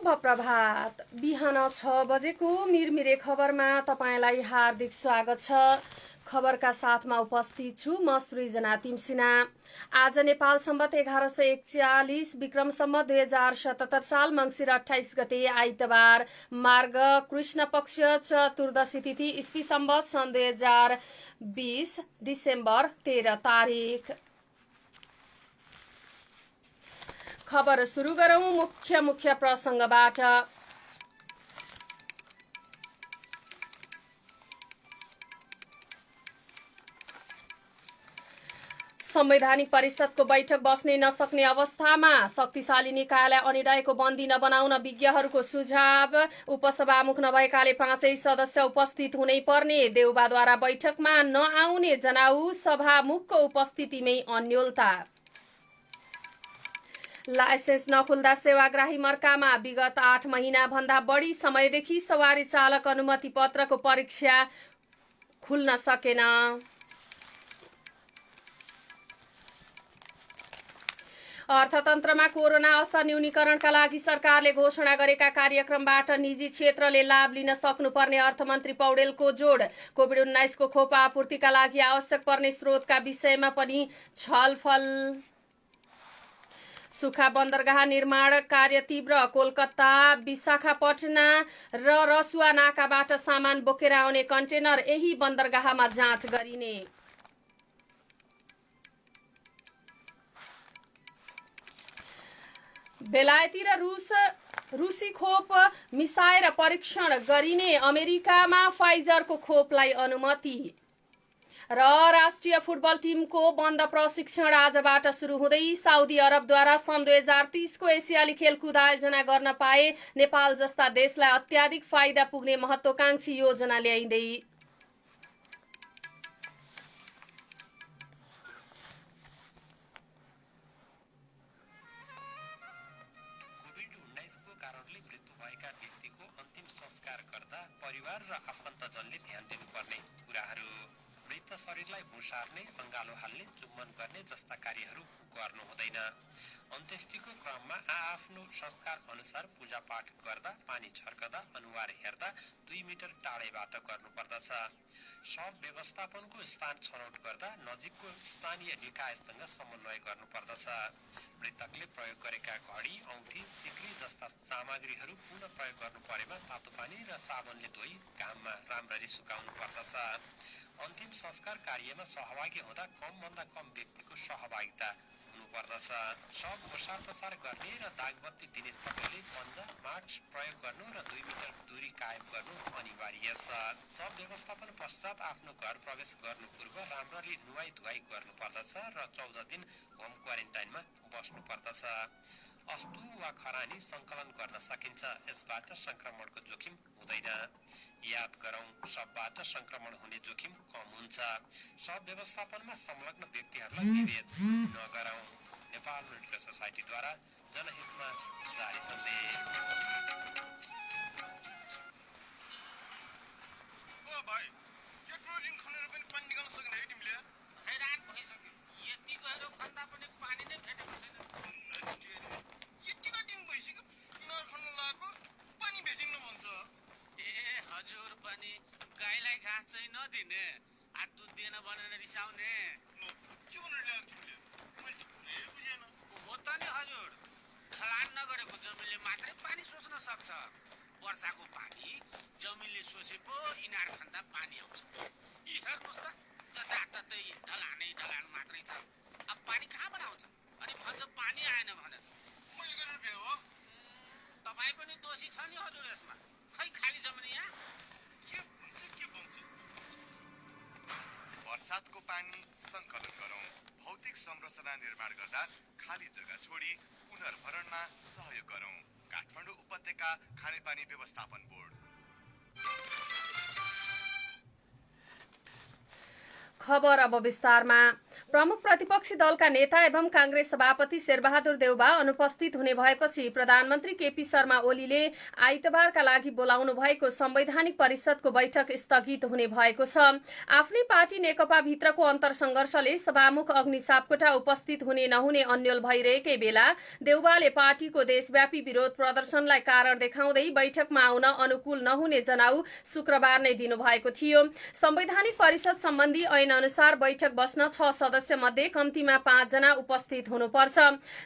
शुभ प्रभात। बिहान 6 बजेको मिरमिरे खबरमा तपाईलाई हार्दिक स्वागत छ। खबरका साथमा उपस्थित छु म सृजना तिमसिना। आज नेपाल सम्वत 1141 विक्रम सम्वत 2077 साल मङ्सिर 28 गते आइतबार मार्ग कृष्ण पक्ष चतुर्दशी तिथि ईस्वी सम्वत सन् 2020 डिसेम्बर 13 तारिक। खबर सुरु गरौं मुख्य प्रसंगबाट। संवैधानिक परिषदको बैठक बस्नै नसक्ने अवस्थामा शक्तिशाली निकायलाई अनिर्णयको बन्दी नबनाउन विज्ञहरूको सुझाव। उपसभामुख नभएकाले 5 सदस्य उपस्थित हुनै पर्ने। देउबाद्वारा बैठकमा नआउने जनाऊ सभामुखको उपस्थितिमै अन्योलता। लाइसेन्स नखुल्दा सेवाग्राही मर्कामा विगत 8 महिना भन्दा बढी समयदेखि सवारी चालक अनुमति पत्रको परीक्षा खुल्न सकेन। अर्थतन्त्रमा कोरोना असर न्यूनीकरणका लागि सरकारले घोषणा गरेका कार्यक्रमबाट निजी क्षेत्रले लाभ लिन सक्नुपर्ने अर्थमन्त्री पौडेलको जोड। कोभिड-19 को खोप आपूर्तिका लागि आवश्यक पर्ने स्रोतका विषयमा पनि छलफल। सुखा बन्दरगाह निर्माण कार्य तीव्र। कोलकाता, विशाखापट्टना र रसुवा नाकाबाट सामान बोकेर आउने कन्टेनर यही बन्दरगाहमा जाँच गरिने। बेलायती र रुसी खोप मिसाएर परीक्षण गरिने। अमेरिकामा फाइजरको खोपलाई अनुमति। र राष्ट्रिय फुटबल टिमको बन्द प्रशिक्षण आजबाट सुरु हुँदै साउदी अरबद्वारा सन् 2030 को एसियाली खेलकुद आयोजना गर्न पाए नेपाल जस्ता देशलाई अत्याधिक फाइदा पुग्ने महत्त्वकांक्षी योजना ल्याइँदै। कोभिड-19 को कारणले मृत्यु भएका व्यक्तिको अन्तिम संस्कार गर्दा परिवार र आफन्तजनले ध्यान दिनुपर्ने कुराहरू। मृत शरीरलाई भुसार्ने, अङ्गालो हाल्ने, चुम्बन गर्ने जस्ता कार्यहरू गर्नु हुँदैन। अन्त्येष्टिको क्रममा आफ्नो संस्कार अनुसार पूजापाठ गर्दा, पानी छर्कदा, अनुहार हेर्दा 2 मिटर टाढैबाट गर्नुपर्दछ। शव व्यवस्थापनको स्थान छनौट गर्दा नजिकको स्थानीय निकायसँग समन्वय गर्नुपर्दछ। मृतकले प्रयोग गरेका घडी, औँठी, सिक्री जस्ता सामग्रीहरू पुनः प्रयोग गर्नु परेमा तातो पानी र साबुनले धोई घाममा राम्ररी सुकाउनु पर्दछ। अन्तिम संस्कार कार्यमा सहभागी हुँदा कमभन्दा कम व्यक्तिको सहभागिता हुनुपर्दछ। शव ओसार पसार गर्ने र दागबत्ती दिने सबैले पन्जा, मास्क प्रयोग गर्नु र 2 मिटर दूरी कायम गर्नु अनिवार्य छ। शव व्यवस्थापन पश्चात आफ्नो घर प्रवेश गर्नु पूर्व राम्ररी नुहाई धुवाई गर्नुपर्दछ र 14 दिन होम क्वारेन्टाइनमा बस्नु पर्दछ। अस्तु वा खरानी सङ्कलन गर्न सकिन्छ। यसबाट संक्रमणको जोखिम हुँदैन। याद गरौँ, शवबाट संक्रमण हुने जोखिम कम हुन्छ। शव व्यवस्थापनमा संलग्न व्यक्तिहरूलाई विभेद नगरौँ। नेपाल रेड क्रस सोसाइटीद्वारा जनहितमा जारी सन्देश। हजुर पनि गाईलाई घाँस चाहिँ नदिने, हात दुध दिएन भनेर रिसाउने। हो त नि हजुर, ढलान नगरेको जमिनले मात्रै पानी सोच्न सक्छ। वर्षाको पानी जमिनले सोचे पो इनार खन्दा पानी आउँछ। हेर्नुहोस् त, जताततै ढलान मात्रै छ। अब पानी कहाँबाट आउँछ? अनि भन्छ पानी आएन भनेर। मैले गरेर भ्याउ हो। तपाईँ पनि दोषी छ नि हजुर यसमा। खै खाली जमिन यहाँ के भन्छ। वर्षातको पानी सङ्कलन गरौँ। भौतिक संरचना निर्माण गर्दा खाली जग्गा छोडी पुनर्भरणमा सहयोग गरौँ। काठमाडौँ उपत्यका खानेपानी व्यवस्थापन बोर्ड। खबर अब विस्तारमा। प्रमुख प्रतिपक्षी दलका नेता एवं कांग्रेस सभापति शेरबहादुर देउबा अनुपस्थित हुने भएपछि प्रधानमन्त्री केपी शर्मा ओलीले आइतबारका लागि बोलाउनु भएको संवैधानिक परिषदको बैठक स्थगित हुने भएको छ। आफ्नै पार्टी नेकपा भित्रको अन्तरसंघर्षले सभामुख अग्नि सापकोटा उपस्थित हुने नहुने अन्यल भइरहेकै बेला देउबाले पार्टीको देशव्यापी विरोध प्रदर्शनलाई कारण देखाउँदै बैठकमा आउन अनुकूल नहुने जनाउ शुक्रबार नै दिनुभएको थियो। संवैधानिक परिषद सम्बन्धी ऐन अनुसार बैठक बस्न 6 सदस्य मध्ये कम्तीमा 5 जना उपस्थित हुनुपर्छ।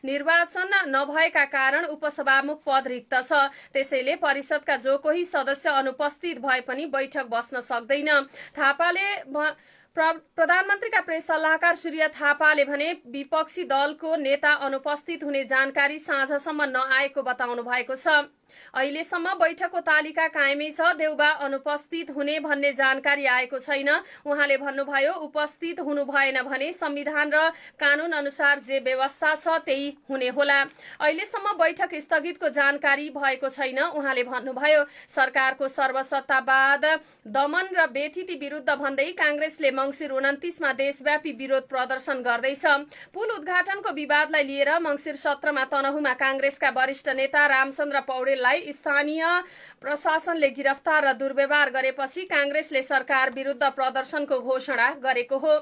निर्वाचन नभएका कारण उपसभामुख पद रिक्त छ। त्यसैले परिषदका जो कोही सदस्य अनुपस्थित भए पनि बैठक बस्न सक्दैन। थापाले प्रधानमन्त्रीका प्रेस सल्लाहकार सूर्य थापाले भने विपक्षी दलको नेता अनुपस्थित हुने जानकारी साँझसम्म नआएको बताउनु भएको छ। अहिलेसम्म बैठकको तालिका कायमै छ। देउबा अनुपस्थित हुने भन्ने जानकारी आएको छैन। उहाँले भन्नुभयो, उपस्थित हुनु भएन भने संविधान र कानून अनुसार जे व्यवस्था छ त्यही हुने होला। अहिलेसम्म बैठक स्थगितको जानकारी भएको छैन। उहाँले भन्नुभयो, सरकारको सर्वसत्तावाद, दमन र बेथिति विरुद्ध भन्दै कांग्रेसले मंसिर 29 मा देशव्यापी विरोध प्रदर्शन गर्दैछ। पुल उद्घाटनको विवादलाई लिएर मंसिर 17 मा तनहुमा कांग्रेसका वरिष्ठ नेता रामचन्द्र पौडेल स्थानीय प्रशासनले गिरफ्तार र दुर्व्यवहार गरेपछि कांग्रेसले सरकार विरुद्ध प्रदर्शनको घोषणा गरेको हो।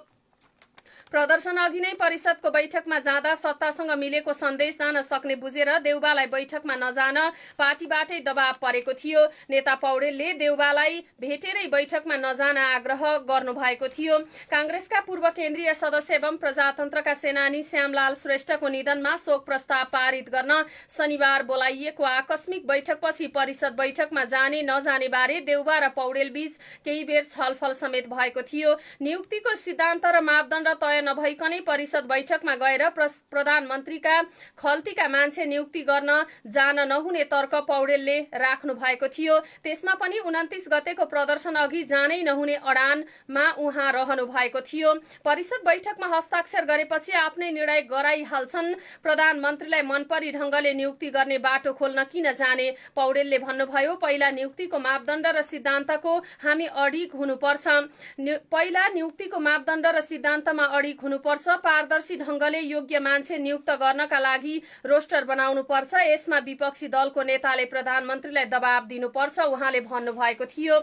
प्रदर्शन अघि नै परिषदको बैठकमा जाँदा सत्तासँग मिलेको सन्देश जान सक्ने बुझेर देउबालाई बैठकमा नजान पार्टीबाटै दबाव परेको थियो। नेता पौडेलले देउबालाई भेटेरै बैठकमा नजान आग्रह गर्नुभएको थियो। कांग्रेसका पूर्व केन्द्रीय सदस्य एवं प्रजातन्त्रका सेनानी श्यामलाल श्रेष्ठको निधनमा शोक प्रस्ताव पारित गर्न शनिबार बोलाइएको आकस्मिक बैठकपछि परिषद बैठकमा जाने नजाने बारे देउबा र पौडेल बीच केही बेर छलफल समेत भएको थियो। नियुक्तिको सिद्धान्त र मापदण्ड तय नभइकनै परिषद बैठकमा गएर प्रधानमन्त्रीका खल्तीका मान्छे नियुक्ति गर्न जान नहुने तर्क पौडेलले राख्नु भएको थियो। त्यसमा पनि 29 गतेको प्रदर्शन अघि जानै नहुने अडानमा उहाँ रहनु भएको थियो। परिषद बैठकमा हस्ताक्षर गरेपछि आफ्नै निर्णय गराइहाल्छन्। प्रधानमन्त्रीलाई मनपरी ढंगले नियुक्ति गर्ने बाटो खोल्न किन जाने? पौडेलले भन्नुभयो, पहिला नियुक्तिको मापदण्ड र सिद्धान्तको हामी अडिग हुनुपर्छ। पहिला नियुक्तिको मापदण्ड र सिद्धान्तमा हुनुपर्छ। पारदर्शी ढंगले योग्य मान्छे नियुक्त गर्नका लागि रोस्टर बनाउनुपर्छ। यसमा विपक्षी दलको नेताले प्रधानमन्त्रीलाई दबाव दिनुपर्छ, उहाँले भन्नुभएको थियो।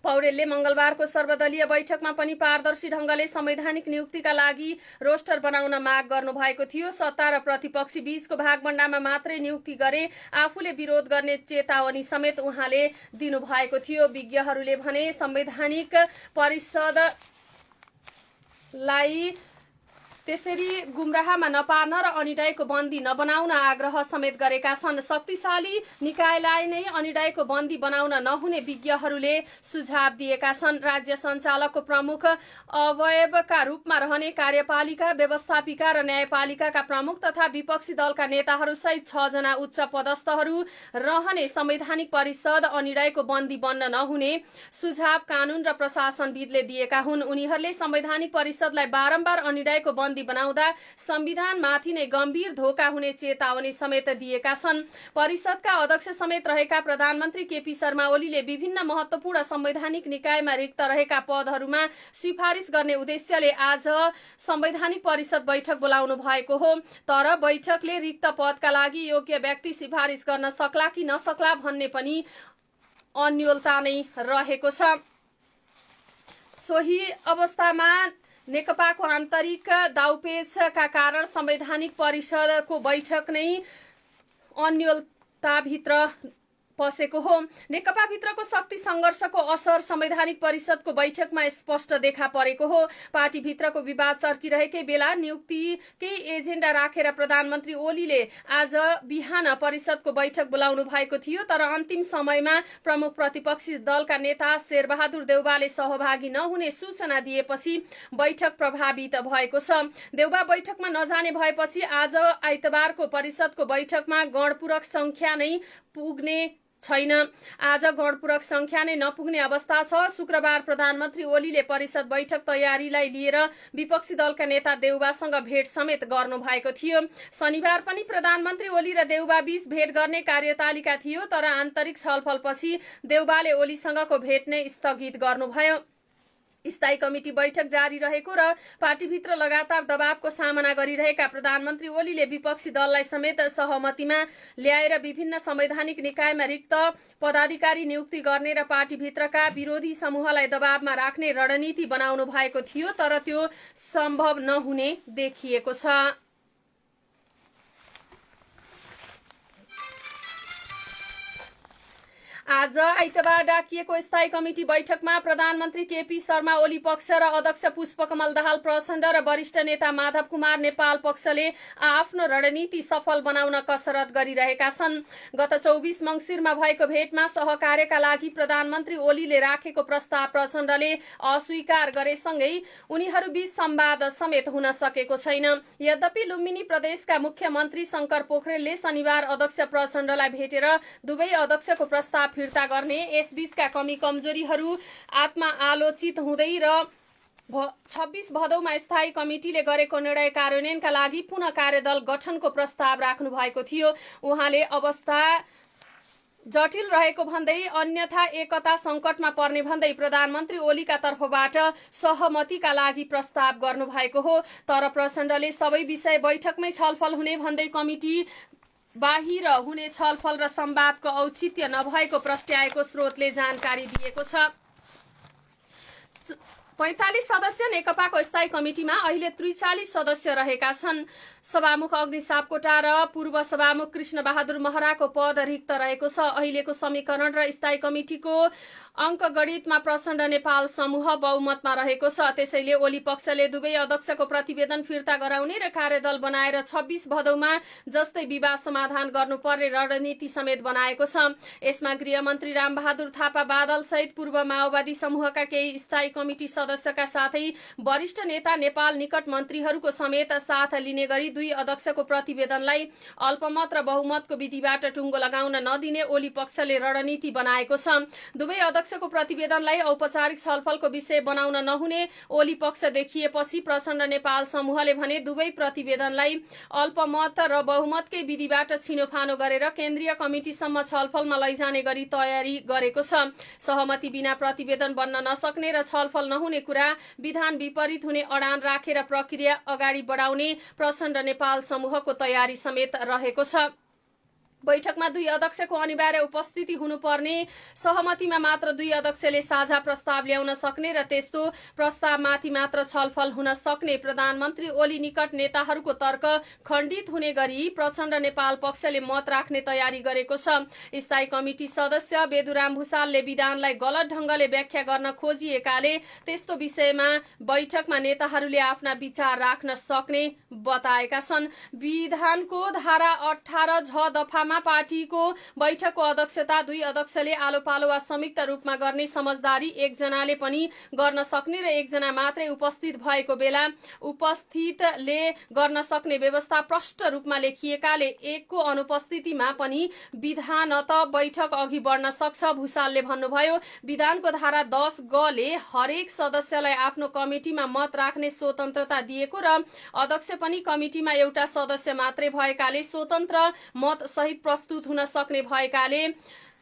पौडेलले मंगलबारको सर्वदलीय बैठकमा पनि पारदर्शी ढंगले संवैधानिक नियुक्तिका लागि रोस्टर बनाउन माग गर्नुभएको थियो। सत्ता र प्रतिपक्षी बीचको भागभण्डामा मात्रै नियुक्ति गरे आफूले विरोध गर्ने चेतावनी समेत उहाँले दिनुभएको थियो। विज्ञहरूले भने संवैधानिक परिषदलाई त्यसरी गुमराहमा नपार्न र अनिडयको बन्दी नबनाउन आग्रह समेत गरेका छन्। शक्तिशाली निकायलाई नै अनिडयको बन्दी बनाउन नहुने विज्ञहरूले सुझाव दिएका छन्। राज्य सञ्चालकको प्रमुख अवयवका रूपमा रहने कार्यपालिका, व्यवस्थापिका र न्यायपालिकाका प्रमुख तथा विपक्षी दलका नेताहरू सहित 6 जना उच्च पदस्थहरू रहने संवैधानिक परिषद अनिडयको बन्दी बन्न नहुने सुझाव कानून र प्रशासनविदले दिएका हुन्। उनीहरूले संवैधानिक परिषदलाई बारम्बार अनिडयको बन्दी बनाउँदा संविधानमाथि नै गम्भीर धोका हुने चेतावनी समेत दिएका छन्। परिषदका अध्यक्ष समेत रहेका प्रधानमन्त्री केपी शर्मा ओलीले विभिन्न महत्वपूर्ण संवैधानिक निकायमा रिक्त रहेका पदहरूमा सिफारिस गर्ने उद्देश्यले आज संवैधानिक परिषद बैठक बोलाउनु भएको हो। तर बैठकले रिक्त पदका लागि योग्य व्यक्ति सिफारिस गर्न सक्ला कि नसक्ला भन्ने पनि अन्योलता नै रहेको छ। सोही अवस्थामा नेकपाको आन्तरिक दाउपेचका कारण संवैधानिक परिषदको बैठक नै अन्योलताभित्र पसेको हो। नेकपा भित्रको शक्ति संघर्षको असर संवैधानिक परिषदको बैठकमा स्पष्ट देखा परेको हो। पार्टी भित्रको विवाद चर्किरहेकै बेला नियुक्तिकै एजेन्डा राखेर प्रधानमन्त्री ओलीले आज बिहान परिषदको बैठक बोलाउनु भएको थियो। तर अन्तिम समयमा प्रमुख प्रतिपक्षी दलका नेता शेरबहादुर देउबाले सहभागी नहुने सूचना दिएपछि बैठक प्रभावित भएको छ। देउबा बैठकमा नजाने भएपछि आज आइतबारको परिषदको बैठकमा गणपूरक संख्या नै पुग्ने छैन। आज गणपूरक संख्या नै नपुग्ने अवस्था छ। शुक्रबार प्रधानमन्त्री ओलीले परिषद बैठक तयारीलाई लिएर विपक्षी दलका नेता देउबासँग भेट समेत गर्नु भएको थियो। शनिबार पनि प्रधानमन्त्री ओली र देउबा बीच भेट गर्ने कार्यतालिका थियो। तर आन्तरिक छलफलपछि देउबाले ओलीसँगको भेट नै स्थगित गर्नुभयो। स्थायी कमिटी बैठक जारी रहेको र पार्टीभित्र लगातार दबावको सामना गरिरहेका प्रधानमन्त्री ओलीले विपक्षी दललाई समेत सहमतिमा ल्याएर विभिन्न संवैधानिक निकायमा रिक्त पदाधिकारी नियुक्ति गर्ने र पार्टीभित्रका विरोधी समूहलाई दबावमा राख्ने रणनीति बनाउनु भएको थियो, तर त्यो सम्भव नहुने देखिएको छ। आज आइतबार डाकिएको स्थायी कमिटी बैठकमा प्रधानमन्त्री केपी शर्मा ओली पक्ष र अध्यक्ष पुष्पकमल दाहाल प्रचण्ड र वरिष्ठ नेता माधव कुमार नेपाल पक्षले आफ्नो रणनीति सफल बनाउन कसरत गरिरहेका छन्। गत 24 मङ्सिरमा भएको भेटमा सहकार्यका लागि प्रधानमन्त्री ओलीले राखेको प्रस्ताव प्रचण्डले अस्वीकार गरेसँगै उनीहरूबीच संवाद समेत हुन सकेको छैन। यद्यपि लुम्बिनी प्रदेशका मुख्यमन्त्री शंकर पोखरेलले शनिबार अध्यक्ष प्रचण्डलाई भेटेर दुवै अध्यक्षको प्रस्ताव फिर्ता गर्ने, यसबीचका कमी कमजोरीहरू आत्मआलोचित हुँदै र 26 भदौमा स्थायी कमिटीले गरेको निर्णय कार्यान्वयनका लागि पुनः कार्यदल गठनको प्रस्ताव राख्नु भएको थियो। उहाँले अवस्था जटिल रहेको भन्दै अन्यथा एकता संकटमा पर्ने भन्दै प्रधानमन्त्री ओलीका तर्फबाट सहमतिका लागि प्रस्ताव गर्नुभएको हो। तर प्रचण्डले सबै विषय बैठकमै छलफल हुने भन्दै कमिटी बाहिर हुने छलफल र संवादको औचित्य नभएको प्रस्ट्याएको स्रोतले जानकारी दिएको छ। 45 सदस्य नेकपाको स्थायी कमिटीमा अहिले 43 सदस्य रहेका छन्। सभामुख अग्नि सापकोटा र पूर्व सभामुख कृष्ण बहादुर महराको पद रिक्त रहेको छ। अहिलेको समीकरण र स्थायी कमिटीको अङ्कगणितमा प्रचण्ड नेपाल समूह बहुमतमा रहेको छ। त्यसैले ओली पक्षले दुवै अध्यक्षको प्रतिवेदन फिर्ता गराउने र कार्यदल बनाएर 26 भदौमा जस्तै विवाद समाधान गर्नुपर्ने रणनीति समेत बनाएको छ। यसमा गृहमन्त्री रामबहादुर थापा बादल सहित पूर्व माओवादी समूहका केही स्थायी कमिटी सदस्यका साथै वरिष्ठ नेता नेपाल निकट मन्त्रीहरूको समेत साथ लिने गरी दुई अध्यक्षको प्रतिवेदनलाई अल्पमत र बहुमतको विधिबाट टुङ्गो लगाउन नदिने ओली पक्षले रणनीति बनाएको छ। दुवै अध्यक्षको प्रतिवेदनलाई औपचारिक छलफलको विषय बनाउन नहुने ओली पक्ष देखिएपछि प्रचण्ड नेपाल समूहले भने दुवै प्रतिवेदनलाई अल्पमत र बहुमतकै विधिबाट छिनोफानो गरेर केन्द्रीय कमिटीसम्म छलफलमा लैजाने गरी तयारी गरेको छ। सहमति बिना प्रतिवेदन बन्न नसक्ने र छलफल नहुने कुरा विधान विपरीत हुने अडान राखेर प्रक्रिया अगाडि बढाउने प्रचण्ड नेपाल समूहको तयारी समेत रहेको छ। बैठकमा दुई अध्यक्षको अनिवार्य उपस्थिति हुनुपर्ने, सहमतिमा मात्र दुई अध्यक्षले साझा प्रस्ताव ल्याउन सक्ने र त्यस्तो प्रस्तावमाथि मात्र छलफल हुन सक्ने प्रधानमन्त्री ओली निकट नेताहरूको तर्क खण्डित हुने गरी प्रचण्ड नेपाल पक्षले मत राख्ने तयारी गरेको छ। स्थायी कमिटी सदस्य बेदुराम भुसालले विधानलाई गलत ढंगले व्याख्या गर्न खोजिएकाले त्यस्तो विषयमा बैठकमा नेताहरूले आफ्ना विचार राख्न सक्ने बताएका छन्। विधानको धारा 18 झ दफा पार्टीको बैठकको अध्यक्षता दुई अध्यक्षले आलो पालो वा संयुक्त रूपमा गर्ने समझदारी एकजनाले पनि गर्न सक्ने र एकजना मात्रै उपस्थित भएको बेला उपस्थितले गर्न सक्ने व्यवस्था प्रष्ट रूपमा लेखिएकाले एकको अनुपस्थितिमा पनि विधानत बैठक अघि बढ्न सक्छ। भुसालले भन्नुभयो, विधानको धारा 10 ग ले हरेक सदस्यलाई आफ्नो कमिटीमा मत राख्ने स्वतन्त्रता दिएको र अध्यक्ष पनि कमिटीमा एउटा सदस्य मात्रै भएकाले स्वतन्त्र मत सहित प्रस्तुत हुन सक्ने भएकाले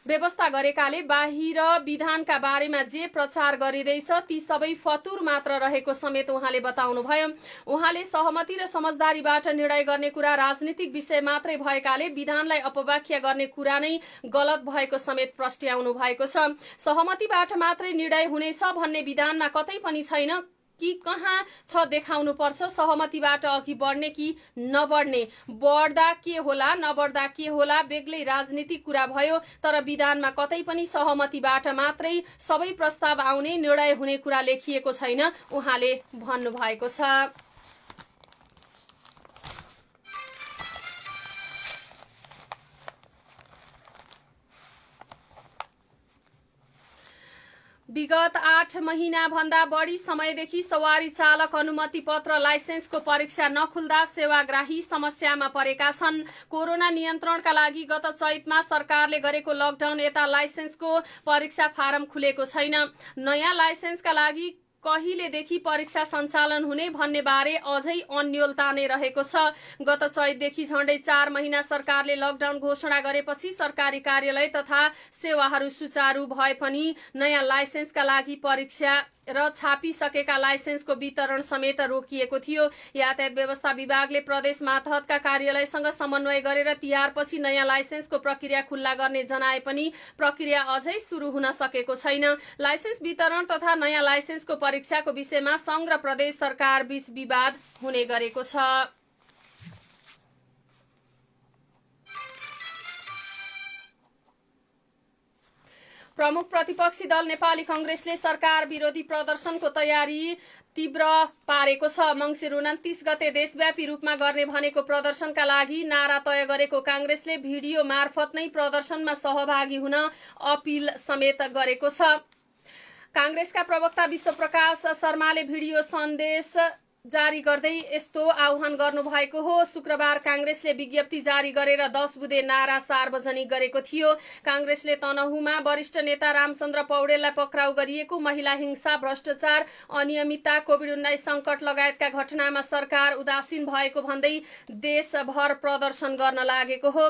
व्यवस्था गरेकाले बाहिर विधानका बारेमा जे प्रचार गरिँदैछ ती सबै फतुर मात्र रहेको समेत उहाँले बताउनुभयो। उहाँले सहमति र समझदारीबाट निर्णय गर्ने कुरा राजनीतिक विषय मात्रै भएकाले विधानलाई अपव्याख्या गर्ने कुरा नै गलत भएको समेत प्रस्ट्याउनु भएको छ। सहमतिबाट मात्रै निर्णय हुनेछ भन्ने विधानमा कतै पनि छैन कि कहाँ छ देखाउनु पर्छ। सहमतिबाट अघि बढ्ने कि नबढ्ने, बढ्दा के होला नबढ्दा के होला बेग्लै राजनीतिक कुरा भयो, तर विधानमा कतै पनि सहमतिबाट मात्रै सबै प्रस्ताव आउने निर्णय हुने कुरा लेखिएको छैन उहाँले भन्नुभएको छ। विगत 8 महिना भन्दा बढी समयदेखि सवारी चालक अनुमति पत्र लाइसेन्सको परीक्षा नखुल्दा सेवाग्राही समस्यामा परेका छन्। कोरोना नियन्त्रणका लागि गत चैतमा सरकारले गरेको लकडाउन यता लाइसेन्सको परीक्षा फारम खुलेको छैन। नयाँ लाइसेन्सका लागि कहिलेदेखि परीक्षा सञ्चालन हुने भन्ने बारे अझै अन्योलता नै रहेको छ। गत चैतदेखि झण्डै 4 महिना सरकारले लकडाउन घोषणा गरेपछि सरकारी कार्यालय तथा सेवाहरू सुचारू भए पनि नयाँ लाइसेन्सका लागि परीक्षा र छापिसकेका लाइसेन्सको वितरण समेत रोकिएको थियो। यातायात व्यवस्था विभागले प्रदेश मातहतका कार्यालयसँग समन्वय गरेर तिहारपछि नयाँ लाइसेन्सको प्रक्रिया खुल्ला गर्ने जनाए पनि प्रक्रिया अझै सुरु हुन सकेको छैन। लाइसेन्स वितरण तथा नयाँ लाइसेन्सको परीक्षाको विषयमा संघ र प्रदेश सरकार बीच विवाद हुने गरेको छ। प्रमुख प्रतिपक्षी दल नेपाली कांग्रेसले सरकार विरोधी प्रदर्शनको तयारी तीव्र पारेको छ। मङ्सिर 29 गते देशव्यापी रूपमा गर्ने भनेको प्रदर्शनका लागि नारा तय गरेको कांग्रेसले भिडियो मार्फत नै प्रदर्शनमा सहभागी हुन अपिल समेत गरेको छ। कांग्रेसका प्रवक्ता विश्वप्रकाश शर्माले भिडियो सन्देश जारी गर्दै यस्तो आह्वान गर्नुभएको हो। शुक्रबार कांग्रेसले विज्ञप्ति जारी गरेर 10 बुँदे नारा सार्वजनिक गरेको थियो। कांग्रेसले तनहुमा वरिष्ठ नेता रामचन्द्र पौडेललाई पक्राउ गरिएको, महिला हिंसा, भ्रष्टाचार, अनियमितता, कोभिड-19 संकट लगायतका घटनामा सरकार उदासीन भएको भन्दै देशभर प्रदर्शन गर्न लागेको हो।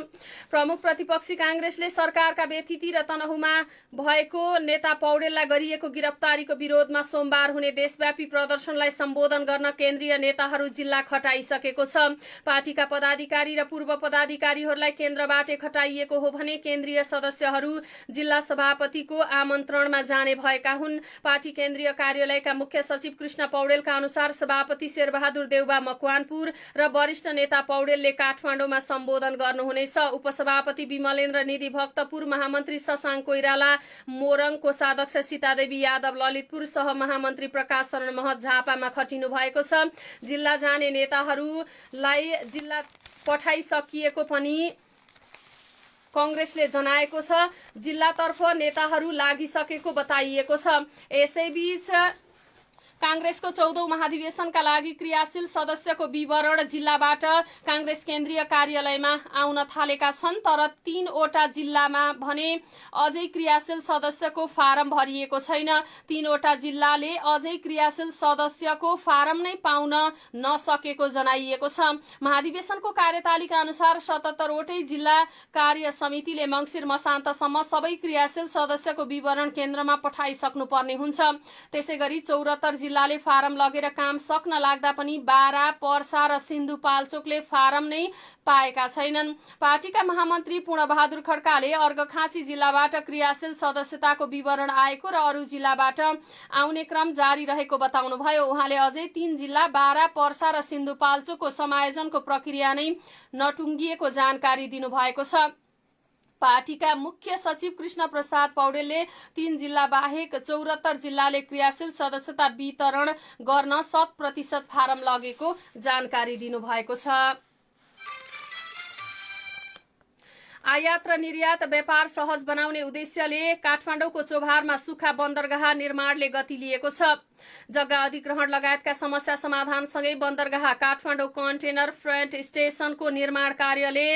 प्रमुख प्रतिपक्षी कांग्रेसले सरकारका व्यथिति र तनहुमा भएको नेता पौडेललाई गरिएको गिरफ्तारीको विरोधमा सोमबार हुने देशव्यापी प्रदर्शनलाई सम्बोधन गर्न केन्द्रीय नेताहरू जिल्ला खटाइसकेको छ। पार्टीका पदाधिकारी र पूर्व पदाधिकारीहरूलाई केन्द्रबाट खटाइएको हो भने केन्द्रीय सदस्यहरू जिल्ला सभापतिको आमन्त्रणमा जाने भएका हुन्। पार्टी केन्द्रीय कार्यालयका मुख्य सचिव कृष्ण पौडेलका अनुसार सभापति शेरबहादुर देउबा मकवानपुर र वरिष्ठ नेता पौडेलले काठमाडौँमा सम्बोधन गर्नुहुनेछ। उपसभापति विमलेन्द्र निधि भक्तपुर, महामन्त्री शशाङ्क कोइराला मोरङ, कोषाध्यक्ष सीतादेवी यादव ललितपुर, सह महामन्त्री प्रकाश शरण महत झापामा खटिनु भएको छ। जिल्ला जाने नेताहरूलाई जिल्ला पठाइसकिएको पनि कांग्रेसले जनाएको छ। जिल्लातर्फ नेताहरू लागिसकेको बताइएको छ। यसैबीच कांग्रेसको 14औं महाधिवेशनका लागि क्रियाशील सदस्यको विवरण जिल्लाबाट कांग्रेस केन्द्रीय कार्यालयमा आउन थालेका छन्, तर 3वटा जिल्लामा भने अझै क्रियाशील सदस्यको फारम भरिएको छैन। 3वटा जिल्लाले अझै क्रियाशील सदस्यको फारम नै पाउन नसकेको जनाइएको छ। महाधिवेशनको कार्यतालिका अनुसार 77वटै जिल्ला कार्य समितिले मङ्सिर मसान्तसम्म सबै क्रियाशील सदस्यको विवरण केन्द्रमा पठाइसक्नुपर्ने हुन्छ। त्यसैगरी 74 जिल्लाले फारम लगेर काम सक्न लाग्दा पनि बारा, पर्सा र सिन्धुपाल्चोकले फारम नै पाएका छैनन्। पार्टीका महामन्त्री पूर्णबहादुर खड्काले अर्घखाँची जिल्लाबाट क्रियाशील सदस्यताको विवरण आएको र अरू जिल्लाबाट आउने क्रम जारी रहेको बताउनुभयो। उहाँले अझै 3 जिल्ला बारा, पर्सा र सिन्धुपाल्चोकको समायोजनको प्रक्रिया नै नटुङ्गिएको जानकारी दिनुभएको छ। पार्टीका मुख्य सचिव कृष्ण प्रसाद पौडेलले 3 जिल्ला बाहेक 74 जिल्लाले क्रियाशील सदस्यता वितरण गर्न 100% फारम लगेको जानकारी दिनुभएको छ। आयात र निर्यात व्यापार सहज बनाउने उद्देश्यले काठमाडौँको चोभारमा सुक्खा बन्दरगाह निर्माणले गति लिएको छ। जग्गा अधिग्रहण लगायतका समस्या समाधानसँगै बन्दरगाह काठमाडौँ कन्टेनर फ्रन्ट स्टेशनको निर्माण कार्यले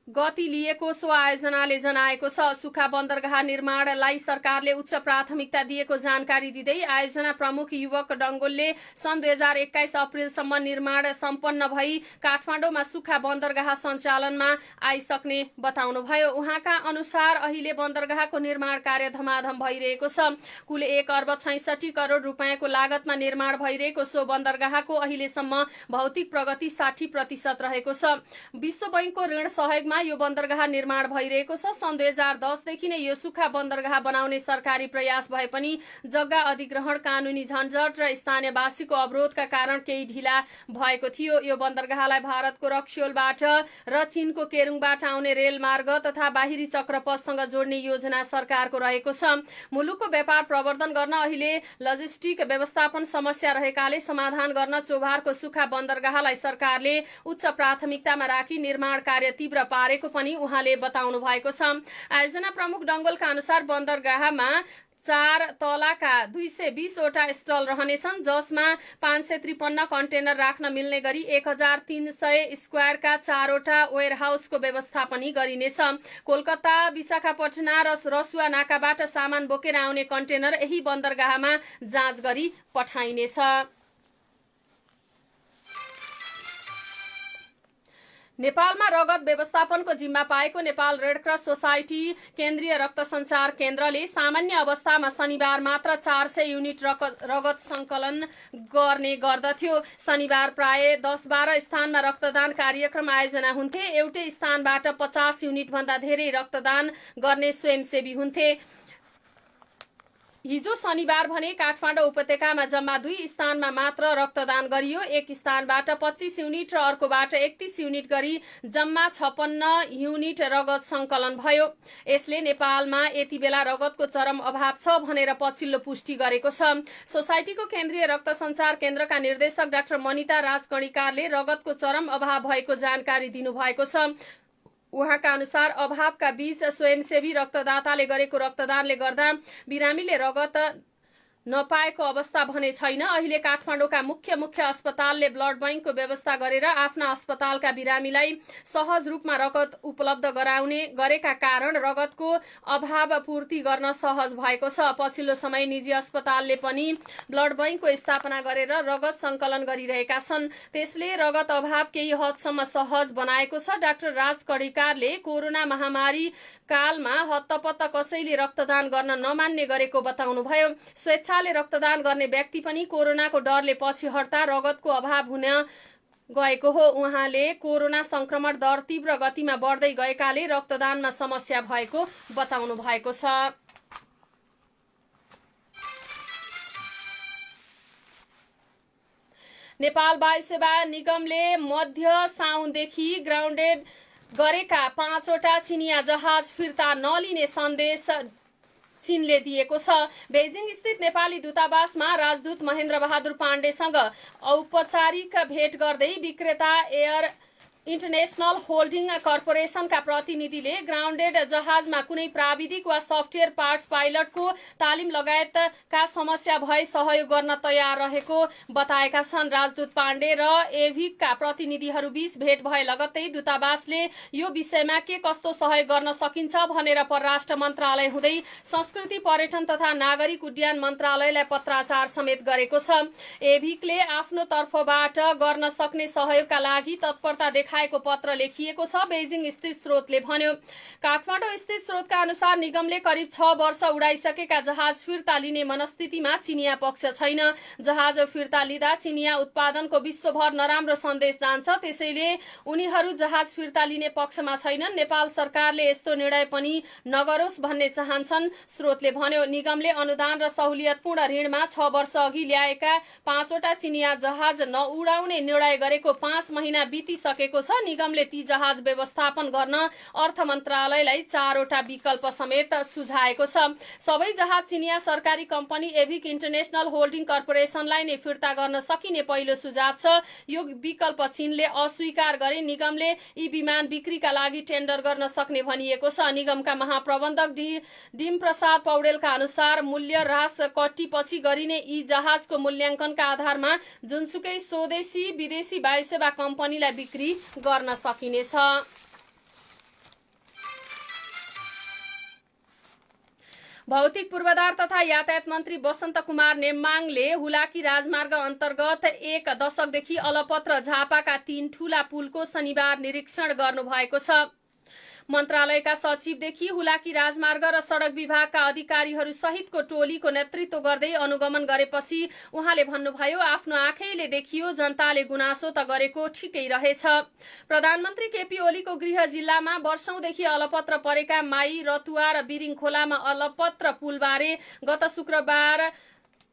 गति लिएको सो आयोजनाले जनाएको छ। सुक्खा बन्दरगाह निर्माणलाई सरकारले उच्च प्राथमिकता दिएको जानकारी दिँदै आयोजना प्रमुख युवक डङ्गोलले सन् 2021 अप्रिलसम्म निर्माण सम्पन्न भई काठमाडौँमा सुक्खा बन्दरगाह सञ्चालनमा आइसक्ने बताउनुभयो। उहाँका अनुसार अहिले बन्दरगाहको निर्माण कार्य धमाधम भइरहेको छ। कुल 1 अर्ब 66 करोड रुपियाँको लागतमा निर्माण भइरहेको सो बन्दरगाहको अहिलेसम्म भौतिक प्रगति 60% रहेको छ। विश्व बैंकको ऋण सहयोगमा यो बन्दरगाह निर्माण भइरहेको छ। सन् 2010 देखि नै यो सुक्खा बन्दरगाह बनाउने सरकारी प्रयास भए पनि जग्गा अधिग्रहण, कानूनी झन्झट र स्थानीयवासीको अवरोधका कारण केही ढिला भएको थियो। यो बन्दरगाहलाई भारतको रक्सियोलबाट र चीनको केरुङबाट आउने रेलमार्ग तथा बाहिरी चक्रपथसँग जोड्ने योजना सरकारको रहेको छ। मुलुकको व्यापार प्रवर्धन गर्न अहिले लजिस्टिक व्यवस्थापन समस्या रहेकाले समाधान गर्न चोभारको सुक्खा बन्दरगाहलाई सरकारले उच्च प्राथमिकतामा राखी निर्माण कार्य तीव्र पारेको पनि उहाँले बताउनु भएको छ। आयोजना प्रमुख डङ्गोलका अनुसार बन्दरगाहमा 4 तलाका 220 वटा स्टल रहनेछन्, जसमा 553 कन्टेनर राख्न मिल्ने गरी 1300 स्क्वायरका 4 वटा वेयरहाउसको व्यवस्था पनि गरिनेछ। कोलकाता, विशाखापट्टना र रसुवा नाकाबाट सामान बोकेर आउने कन्टेनर यही बन्दरगाहमा जाँच गरी पठाइनेछ। नेपालमा रगत व्यवस्थापनको जिम्मा पाएको नेपाल रेडक्रस सोसाइटी केन्द्रीय रक्त सञ्चार केन्द्रले सामान्य अवस्थामा शनिबार मात्र 400 युनिट रगत सङ्कलन गर्ने गर्दथ्यो। शनिबार प्राय 10-12 स्थानमा रक्तदान कार्यक्रम आयोजना हुन्थे। एउटै स्थानबाट 50 युनिटभन्दा धेरै रक्तदान गर्ने स्वयंसेवी हुन्थे। हिजो शनिबार भने काठमाडौँ उपत्यकामा जम्मा 2 स्थानमा मात्र रक्तदान गरियो। एक स्थानबाट 25 युनिट र अर्कोबाट 31 युनिट गरी जम्मा 56 युनिट रगत सङ्कलन भयो। यसले नेपालमा यति बेला रगतको चरम अभाव छ भनेर पछिल्लो पुष्टि गरेको छ। सोसाइटीको केन्द्रीय रक्त सञ्चार केन्द्रका निर्देशक डाक्टर मनिता राजकर्णिकारले रगतको चरम अभाव भएको जानकारी दिनुभएको छ। उहाँका अनुसार अभावका बीच स्वयंसेवी रक्तदाताले गरेको रक्तदानले गर्दा बिरामीले रगत नपाएको अवस्था भने छैन। अहिले काठमाडौँका मुख्य अस्पतालले ब्लड बैंकको व्यवस्था गरेर आफ्ना अस्पतालका बिरामीलाई सहज रूपमा रगत उपलब्ध गराउने गरेका कारण रगतको अभाव पूर्ति गर्न सहज भएको छ। पछिल्लो समय निजी अस्पतालले पनि ब्लड बैंकको स्थापना गरेर रगत सङ्कलन गरिरहेका छन्। त्यसले रगत अभाव केही हदसम्म सहज बनाएको छ। डाक्टर राज कडिकारले कोरोना महामारी कालमा हत्तपत्त कसैले रक्तदान गर्न नमान्ने गरेको बताउनुभयो। स्वेच्छाले रक्तदान गर्ने व्यक्ति पनि कोरोनाको डरले पछि हट्दा रगतको अभाव हुन गएको हो। उहाँले कोरोना संक्रमण दर तीव्र गतिमा बढ्दै गएकाले रक्तदानमा समस्या भएको बताउनु भएको छ। नेपाल वायुसेवा निगमले मध्य साउनदेखि ग्राउन्डेड गरेका 5वटा चिनिया जहाज फिर्ता नलिने सन्देश चीनले दिएको छ। बेजिङ स्थित नेपाली दूतावासमा राजदूत महेन्द्र बहादुर पाण्डेसँग औपचारिक भेट गर्दै विक्रेता एयर इन्टरनेशनल होल्डिङ कर्पोरेसनका प्रतिनिधिले ग्राउन्डेड जहाजमा कुनै प्राविधिक वा सफ्टवेयर पार्ट्स पाइलटको तालिम लगायतका समस्या भए सहयोग गर्न तयार रहेको बताएका छन्। राजदूत पाण्डे र एभिकका प्रतिनिधिहरू बीच भेट भए लगत्तै दूतावासले यो विषयमा के कस्तो सहयोग गर्न सकिन्छ भनेर परराष्ट्र मन्त्रालय हुँदै संस्कृति पर्यटन तथा नागरिक उड्डयन मन्त्रालयलाई पत्राचार समेत गरेको छ। एभिकले आफ्नो तर्फबाट गर्न सक्ने सहयोगका लागि तत्परता देखाएको पत्र लेखिएको छ। बेजिङ स्थित स्रोतले भन्यो। काठमाडौँ स्थित स्रोतका अनुसार निगमले करिब 6 वर्ष उडाइसकेका जहाज फिर्ता लिने मनस्थितिमा चिनिया पक्ष छैन। जहाज फिर्ता लिँदा चिनिया उत्पादनको विश्वभर नराम्रो सन्देश जान्छ, त्यसैले उनीहरू जहाज फिर्ता लिने पक्षमा छैनन्। नेपाल सरकारले यस्तो निर्णय पनि नगरोस् भन्ने चाहन्छन्, स्रोतले भन्यो। निगमले अनुदान र सहुलियतपूर्ण ऋणमा 6 वर्ष अघि ल्याएका 5वटा चिनिया जहाज नउडाउने निर्णय गरेको 5 महिना बितिसकेको छ। निगमले ती जहाज व्यवस्थापन गर्न अर्थ मन्त्रालयलाई 4वटा विकल्प समेत सुझाएको छ। सबै जहाज चिनिया सरकारी कम्पनी एभिक इन्टरनेशनल होल्डिङ कर्पोरेसनलाई नै फिर्ता गर्न सकिने पहिलो सुझाव छ। यो विकल्प चीनले अस्वीकार गरे निगमले यी विमान बिक्रीका लागि टेन्डर गर्न सक्ने भनिएको छ। निगमका महाप्रबन्धक डिम प्रसाद पौडेलका अनुसार मूल्य ह्रास कट्टीपछि गरिने यी जहाजको मूल्याङ्कनका आधारमा जुनसुकै स्वदेशी विदेशी वायुसेवा कम्पनीलाई बिक्री गर्न सकिनेछ। भौतिक पूर्वाधार तथा यातायात मन्त्री वसन्त कुमार नेम्माङले हुलाकी राजमार्ग अन्तर्गत 1 दशकदेखि अलपत्र झापाका 3 ठूला पुलको शनिबार निरीक्षण गर्नुभएको छ। मन्त्रालयका सचिवदेखि हुलाकी राजमार्ग र सडक विभागका अधिकारीहरू सहितको टोलीको नेतृत्व गर्दै अनुगमन गरेपछि उहाँले भन्नुभयो, आफ्नो आँखैले देखियो, जनताले गुनासो त गरेको ठिकै रहेछ। प्रधानमन्त्री केपी ओलीको गृह जिल्लामा वर्षौंदेखि अलपत्र परेका माई, रतुवा र बिरिङ खोलामा अलपत्र पुलबारे गत शुक्रबार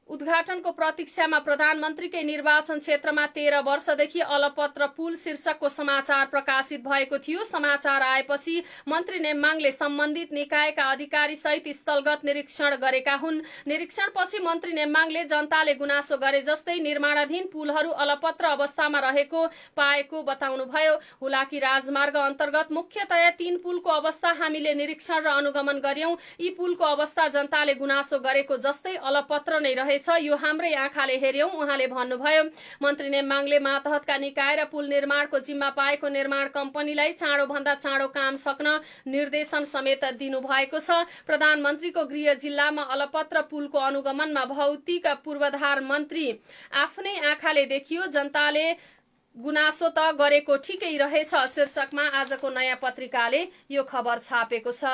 उद्घाटनको प्रतीक्षामा प्रधानमन्त्रीकै निर्वाचन क्षेत्रमा 13 वर्षदेखि अलपत्र पुल शीर्षकको समाचार प्रकाशित भएको थियो। समाचार आएपछि मन्त्री नेम्माङले सम्बन्धित निकायका अधिकारी सहित स्थलगत निरीक्षण गरेका हुन्। निरीक्षणपछि मन्त्री नेम्माङले जनताले गुनासो गरे जस्तै निर्माणाधीन पुलहरू अलपत्र अवस्थामा रहेको पाएको बताउनुभयो। हुलाकी राजमार्ग अन्तर्गत मुख्यतया 3 पुलको अवस्था हामीले निरीक्षण र अनुगमन गर्यौं। यी पुलको अवस्था जनताले गुनासो गरेको जस्तै अलपत्र नै रहे यो हाम्रै आँखाले हेर्यौं, उहाँले भन्नुभयो। मन्त्री नेम्माङले मातहतका निकाय र पुल निर्माणको जिम्मा पाएको निर्माण कम्पनीलाई चाँडोभन्दा चाँडो काम सक्न निर्देशन समेत दिनुभएको छ। प्रधानमन्त्रीको गृह जिल्लामा अलपत्र पुलको अनुगमनमा भौतिक पूर्वाधार मन्त्री आफ्नै आँखाले देखियो, जनताले गुनासो त गरेको ठिकै रहेछ शीर्षकमा आजको नयाँ पत्रिकाले यो खबर छापेको छ।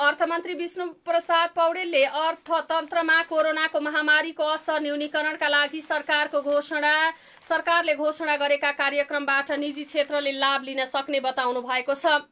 अर्थमन्त्री विष्णु प्रसाद पौडेलले अर्थतन्त्रमा कोरोनाको महामारीको असर न्यूनीकरणका लागि सरकारले घोषणा गरेका कार्यक्रमबाट निजी क्षेत्रले लाभ लिन सक्ने बताउनु भएको छ।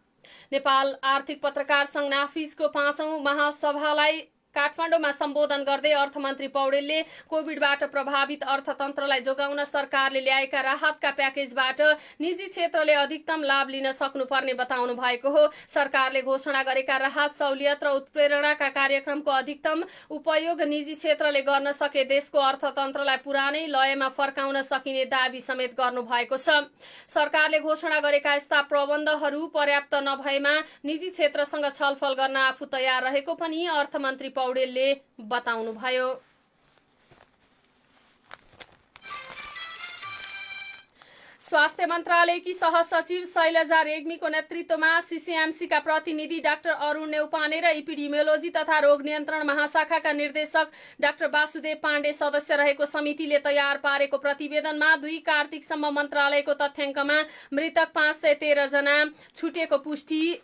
नेपाल आर्थिक पत्रकार संघ नाफिजको 5औं महासभालाई काठमाडौँमा सम्बोधन गर्दै अर्थमन्त्री पौडेलले कोभिडबाट प्रभावित अर्थतन्त्रलाई जोगाउन सरकारले ल्याएका राहतका प्याकेजबाट निजी क्षेत्रले अधिकतम लाभ लिन सक्नुपर्ने बताउनु भएको हो। सरकारले घोषणा गरेका राहत सहुलियत र उत्प्रेरणाका कार्यक्रमको अधिकतम उपयोग निजी क्षेत्रले गर्न सके देशको अर्थतन्त्रलाई पुरानै लयमा फर्काउन सकिने दाबी समेत गर्नु भएको छ। सरकारले घोषणा गरेका यस्ता प्रबन्धहरू पर्याप्त नभएमा निजी क्षेत्रसँग छलफल गर्न आफू तयार रहेको पनि अर्थमन्त्री पौडेलले बताउनुभयो। स्वास्थ्य मन्त्रालयकी सहसचिव शैलजा रेग्मीको नेतृत्वमा सीसीएमसीका प्रतिनिधि डाक्टर अरुण नेउपाने र इपिडेमियोलोजी तथा रोग नियन्त्रण महाशाखाका निर्देशक डाक्टर वासुदेव पाण्डे सदस्य रहेको समितिले तयार पारेको प्रतिवेदनमा 2 कार्तिकसम्म मन्त्रालयको तथ्याङ्कमा मृतक 513 जना छुटेको पुष्टि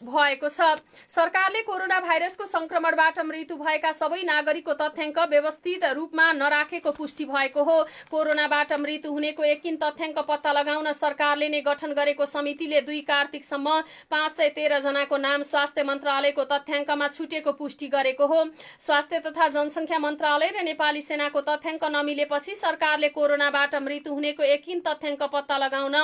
भएको छ। सरकारले कोरोना भाइरसको संक्रमणबाट मृत्यु भएका सबै नागरिकको तथ्याङ्क व्यवस्थित रूपमा नराखेको पुष्टि भएको हो। कोरोनाबाट मृत्यु हुनेको एकिन तथ्याङ्क पत्ता लगाउन सरकारले नै गठन गरेको समितिले 2 कार्तिकसम्म 513 जनाको नाम स्वास्थ्य मन्त्रालयको तथ्याङ्कमा छुटेको पुष्टि गरेको हो। स्वास्थ्य तथा जनसङ्ख्या मन्त्रालय र नेपाली सेनाको तथ्याङ्क नमिलेपछि सरकारले कोरोनाबाट मृत्यु हुनेको एकिन तथ्याङ्क पत्ता लगाउन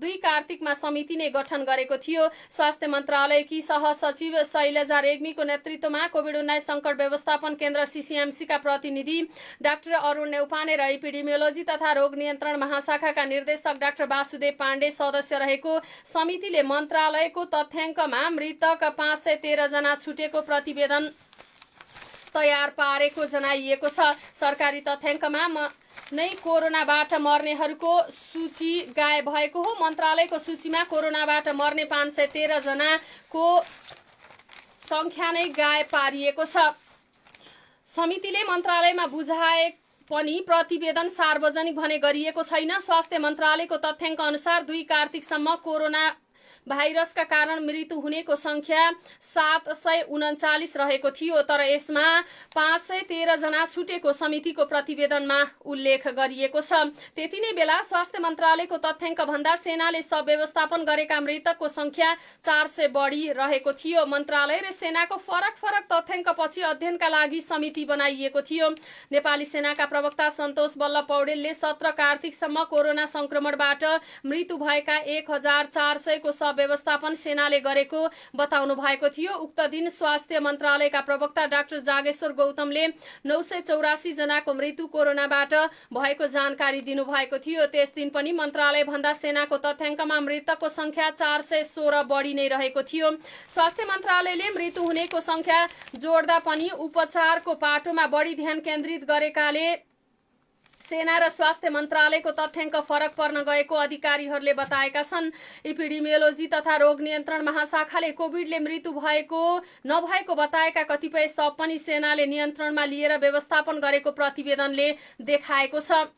2 कार्तिकमा समिति नै गठन गरेको थियो। स्वास्थ्य मन्त्रालय की सहसचिव शैलजा रेग्मीको नेतृत्वमा कोभिड-19 संकट व्यवस्थापन केन्द्र सीसीएमसीका प्रतिनिधि डाक्टर अरुण नेउपाने र इपिडेमियोलोजी तथा रोग नियन्त्रण महाशाखाका निर्देशक डाक्टर वासुदेव पाण्डे सदस्य रहेको समितिले मन्त्रालयको तथ्याङ्कमा मृतक 513 जना छुटेको प्रतिवेदन तयार पारेको जनाइएको छ। सरकारी तथ्याङ्कमा नै कोरोनाबाट मर्नेहरूको सूची गायब भएको हो। मन्त्रालयको सूचीमा कोरोनाबाट मर्ने 513 जनाको संख्या नै गायब पारिएको छ। समितिले मन्त्रालयमा बुझाए पनि प्रतिवेदन सार्वजनिक भने गरिएको छैन। स्वास्थ्य मन्त्रालयको तथ्याङ्क अनुसार 2 कार्तिकसम्म कोरोना भाइरसका कारण मृत्यु हुनेको संख्या 739 रहेको थियो, तर यसमा 513 जना छुटेको समितिको प्रतिवेदनमा उल्लेख गरिएको छ। त्यति नै बेला स्वास्थ्य मन्त्रालयको तथ्याङ्क भन्दा सेनाले सब व्यवस्थापन गरेका मृतकको संख्या 400 बढी रहेको थियो। मन्त्रालय र सेनाको फरक फरक तथ्याङ्कपछि अध्ययनका लागि समिति बनाइएको थियो। नेपाली सेनाका प्रवक्ता सन्तोष बल्लभ पौडेलले 17 कार्तिकसम्म कोरोना संक्रमणबाट मृत्यु भएका 1400 को व्यवस्थापन सेनाले गरेको बताउनु भएको थियो। उक्त दिन स्वास्थ्य मन्त्रालयका प्रवक्ता डाक्टर जागेश्वर गौतमले 984 जनाको मृत्यु कोरोनाबाट भएको जानकारी दिनुभएको थियो। त्यस दिन पनि मन्त्रालय भन्दा सेनाको तथ्याङ्कमा मृतकको संख्या 416 बढी नै रहेको थियो। स्वास्थ्य मन्त्रालयले मृत्यु हुनेको संख्या जोड्दा पनि उपचारको पाटोमा बढी ध्यान केन्द्रित गरेकाले सेना र स्वास्थ्य मन्त्रालयको तथ्याङ्क फरक पर्न गएको अधिकारीहरूले बताएका छन्। इपिडेमियोलोजी तथा रोग नियन्त्रण महाशाखाले कोभिडले मृत्यु भएको नभएको बताएका कतिपय शव पनि सेनाले नियन्त्रणमा लिएर व्यवस्थापन गरेको प्रतिवेदनले देखाएको छ।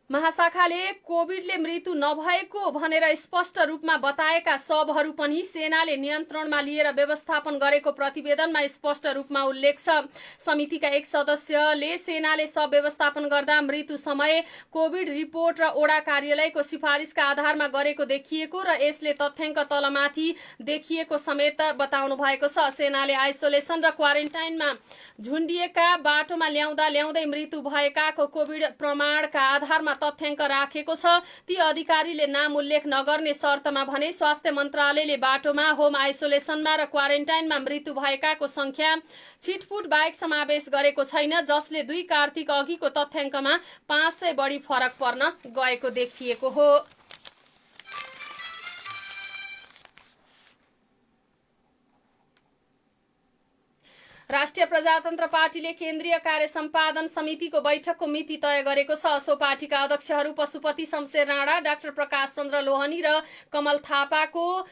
महाशाखाले कोभिडले मृत्यु नभएको भनेर स्पष्ट रूपमा बताएका शवहरू पनि सेनाले नियन्त्रणमा लिएर व्यवस्थापन गरेको प्रतिवेदनमा स्पष्ट रूपमा उल्लेख छ। समितिका एक सदस्यले सेनाले शव व्यवस्थापन गर्दा मृत्यु समय कोभिड रिपोर्ट र ओडा कार्यालयको सिफारिसका आधारमा गरेको देखिएको र यसले तथ्याङ्क तलमाथि देखिएको समेत बताउनु भएको छ। सेनाले आइसोलेसन र क्वारेन्टाइनमा झुन्डिएका बाटोमा ल्याउँदै मृत्यु भएकाको कोभिड प्रमाणका आधारमा तथ्याङ्क राखेको छ। ती अधिकारीले नाम उल्लेख नगर्ने शर्तमा भने स्वास्थ्य मन्त्रालयले बाटोमा, होम आइसोलेसनमा र क्वारेन्टाइनमा मृत्यु भएकाको संख्या छिटपुट बाहेक समावेश गरेको छैन, जसले 2 कार्तिक अघिको तथ्याङ्कमा 500 बढी फरक पर्न गएको देखिएको हो। राष्ट्रिय प्रजातन्त्र पार्टीले केन्द्रीय कार्य सम्पादन समितिको बैठकको मिति तय गरेको छ। सो पार्टीका अध्यक्षहरू पशुपति शमशेर राणा, डाक्टर प्रकाश चन्द्र लोहनी र कमल थापाको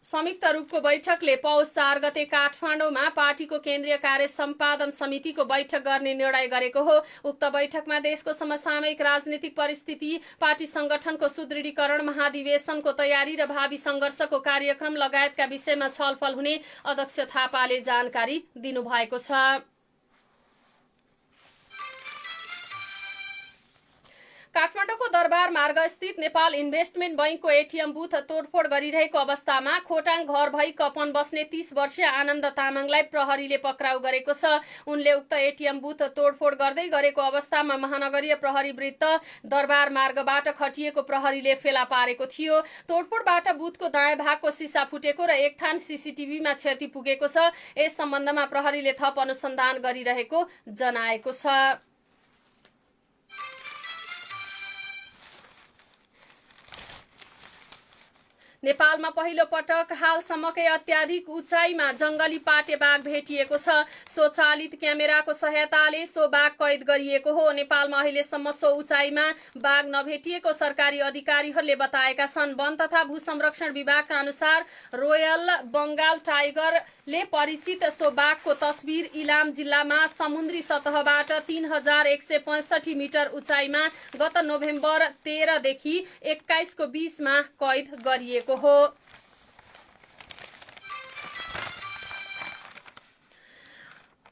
संयुक्त रूपको बैठकले पौष 4 गते काठमाडौँमा पार्टीको केन्द्रीय कार्य सम्पादन समितिको बैठक गर्ने निर्णय गरेको हो। उक्त बैठकमा देशको समसामयिक राजनीतिक परिस्थिति, पार्टी संगठनको सुदृढीकरण, महाधिवेशनको तयारी र भावी सङ्घर्षको कार्यक्रम लगायतका विषयमा छलफल हुने अध्यक्ष थापाले जानकारी दिनुभएको छ। काठमाडौँको दरबार मार्ग स्थित नेपाल इन्भेस्टमेन्ट बैंकको एटीएम बुथ तोडफोड गरिरहेको अवस्थामा खोटाङ घर भई कपन बस्ने 30 वर्षीय आनन्द तामाङलाई प्रहरीले पक्राउ गरेको छ। उनले उक्त एटीएम बुथ तोडफोड गर्दै गरेको अवस्थामा महानगरीय प्रहरी वृत्त दरबार मार्गबाट खटिएको प्रहरीले फेला पारेको थियो। तोडफोडबाट बुथको दायाँ भागको सिसा फुटेको र एक थान सीसीटीभीमा क्षति पुगेको छ। यस सम्बन्धमा प्रहरीले थप अनुसन्धान गरिरहेको जनाएको छ। नेपालमा पहिलो पटक हालसम्मकै अत्याधिक उचाइमा जंगली पाटे बाघ भेटिएको छ। स्वचालित क्यामेराको सहायताले सो बाघ कैद गरिएको हो। नेपालमा अहिलेसम्म सो उचाइमा बाघ नभेटिएको सरकारी अधिकारीहरूले बताएका छन्। वन तथा भू संरक्षण विभागका अनुसार रोयल बंगाल टाइगरले परिचित सो बाघको तस्बिर इलाम जिल्लामा समुद्री सतहबाट 3165 मिटर उचाइमा गत नोभेम्बर 13 देखि 21 को बीचमा कैद गरिएको हो।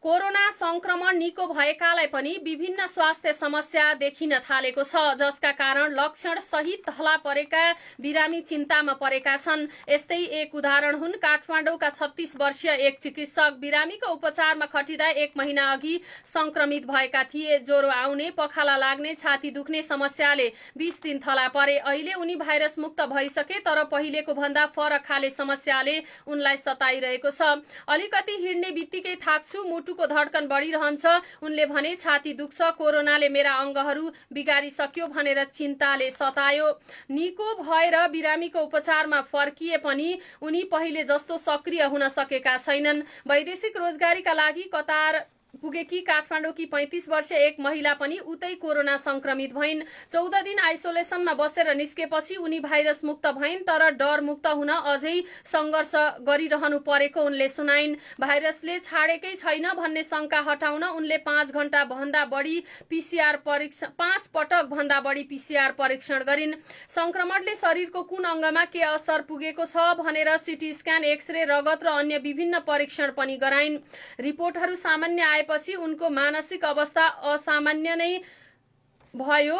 कोरोना संक्रमण निको भएकालाई पनि विभिन्न स्वास्थ्य समस्या देखिन थालेको छ, जसका कारण लक्षण सहित थला परेका बिरामी चिन्तामा परेका छन्। यस्तै एक उदाहरण हुन् काठमाडौँका 36 वर्षीय एक चिकित्सक। बिरामीको उपचारमा खटिँदा 1 महिना अघि संक्रमित भएका थिए। ज्वरो आउने, पखाला लाग्ने, छाती दुख्ने समस्याले 20 दिन थला परे। अहिले उनी भाइरस मुक्त भइसके, तर पहिलेको भन्दा फरक खाले समस्याले उनलाई सताइरहेको छ। अलिकति हिँड्ने बित्तिकै थाक्छु, मुटुको धड्कन बढिरहन्छ। उनले भने छाती दुख्छ, कोरोनाले मेरा अङ्गहरू बिगारिसक्यो भनेर चिन्ताले सतायो। निको भएर बिरामीको उपचारमा फर्किए पनि उनी पहिले जस्तो सक्रिय हुन सकेका छैनन्। वैदेशिक रोजगारीका लागि कतार पुगेकी काठमाडौँकी 35 वर्षीय एक महिला पनि उतै कोरोना संक्रमित भइन्। 14 दिन आइसोलेसनमा बसेर निस्केपछि उनी भाइरस मुक्त भइन्, तर डर मुक्त हुन अझै सङ्घर्ष गरिरहनु परेको उनले सुनाइन्। भाइरसले छाडेकै छैन भन्ने शंका हटाउन उनले 5 पटक भन्दा बढी पीसीआर परीक्षण गरिन्। संक्रमणले शरीरको कुन अङ्गमा के असर पुगेको छ भनेर सिटी स्क्यान, एक्सरे, रगत र अन्य विभिन्न परीक्षण पनि गराइन्। रिपोर्टहरू सामान्य पछि उनको मानसिक अवस्था असामान्य नै भयो।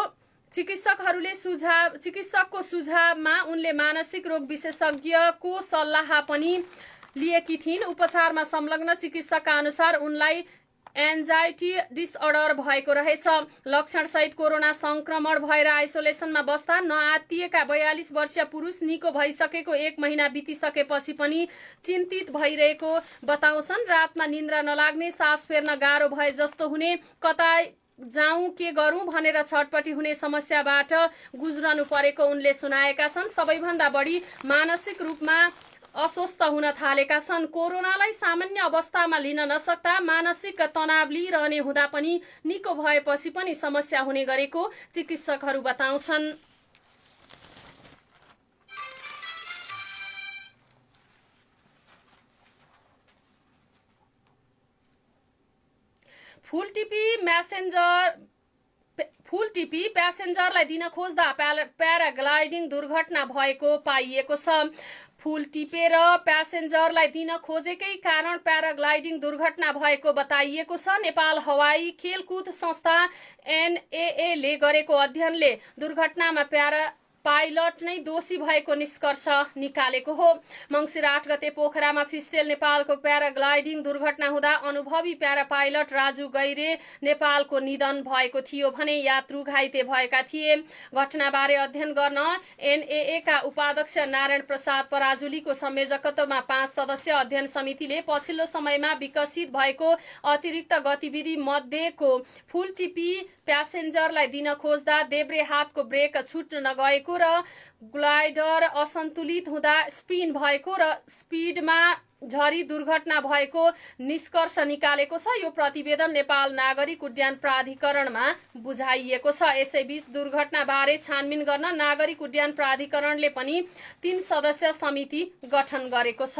चिकित्सकको सुझावमा उनले मानसिक रोग विशेषज्ञको सल्लाह पनि लिएकी थिइन्। उपचारमा संलग्न चिकित्सकका अनुसार उनलाई एन्जाइटी डिसअर्डर भएको रहेछ। लक्षणसहित कोरोना संक्रमण भएर आइसोलेसनमा बस्दा नआत्तिएका 42 वर्षीय पुरुष निको भइसकेको 1 महिना बितिसकेपछि पनि चिन्तित भइरहेको बताउँछन्। रातमा निन्द्रा नलाग्ने, सास फेर्न गाह्रो भए जस्तो हुने, कतै जाउँ के गरौँ भनेर छटपटी हुने समस्याबाट गुज्रनु परेको उनले सुनाएका छन्। सबैभन्दा बढी मानसिक रूपमा अस्वस्थ हुन थालेका छन्। कोरोनालाई सामान्य अवस्थामा लिन नसक्दा मानसिक तनाव लिइरहने हुँदा पनि निको भएपछि पनि समस्या हुने गरेको चिकित्सकहरू बताउँछन्। फुलटिपी प्यासेन्जरलाई दिन खोज्दा प्याराग्लाइडिङ दुर्घटना भएको पाइएको छ। फुल टिपेर प्यासेन्जरलाई दिन खोजेकै कारण प्याराग्लाइडिङ दुर्घटना भएको बताइएको छ। नेपाल हवाई खेलकुद संस्था एनएए ले गरेको अध्ययनले दुर्घटनामा पाइलट नै दोषी भएको निष्कर्ष निकालेको हो। मङ्सिर 8 गते पोखरामा फिस्टेल नेपालको प्याराग्लाइडिङ दुर्घटना हुँदा अनुभवी प्यारा पाइलट राजु गैरे नेपालको निधन भएको थियो भने यात्रु घाइते भएका थिए। घटनाबारे अध्ययन गर्न एनएए का उपाध्यक्ष नारायण प्रसाद पराजुलीको संयोजकत्वमा 5 सदस्यीय अध्ययन समितिले पछिल्लो समयमा विकसित भएको अतिरिक्त गतिविधि मध्येको फुलटिपी प्यासेन्जरलाई दिन खोज्दा देब्रे हातको ब्रेक छुट्न नगएको र ग्लाइडर असन्तुलित हुँदा स्पिन भएको र स्पिडमा झरी दुर्घटना भएको निष्कर्ष निकालेको छ। यो प्रतिवेदन नेपाल नागरिक उड्डयन प्राधिकरणमा बुझाइएको छ। यसैबीच दुर्घटनाबारे छानबिन गर्न नागरिक उड्डयन प्राधिकरणले पनि 3 सदस्य समिति गठन गरेको छ।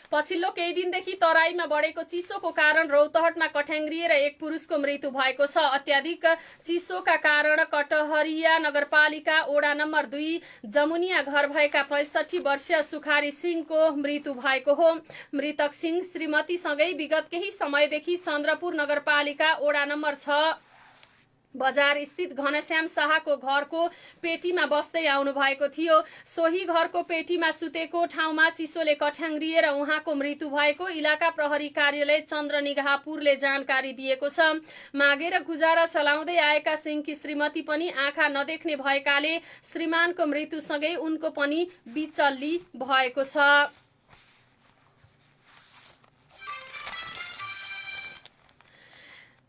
पछिल्लो केही दिनदेखि तराईमा बढेको चिसोको कारण रौतहटमा कठ्याङ्ग्रिएर एक पुरुषको मृत्यु भएको छ। अत्याधिक चिसोका कारण कटहरिया नगरपालिका वडा नम्बर 2 जमुनिया घर भएका 65 वर्षीय सुखारी सिंहको मृत्यु भएको हो। मृतक सिंह श्रीमतीसँगै विगत केही समयदेखि चन्द्रपुर नगरपालिका वडा नम्बर 6 बजार स्थित घनश्याम शाहको घरको पेटीमा बस्दै आउनु भएको थियो। सोही घरको पेटीमा सुतेको ठाउँमा चिसोले कठ्याङ्ग्रिएर उहाँको मृत्यु भएको इलाका प्रहरी कार्यालय चन्द्रनिगाहपुरले जानकारी दिएको छ। मागेर गुजारा चलाउँदै आएका सिंहकी श्रीमती पनि आँखा नदेख्ने भएकाले श्रीमानको मृत्युसँगै उनको पनि बिचल्ली भएको छ।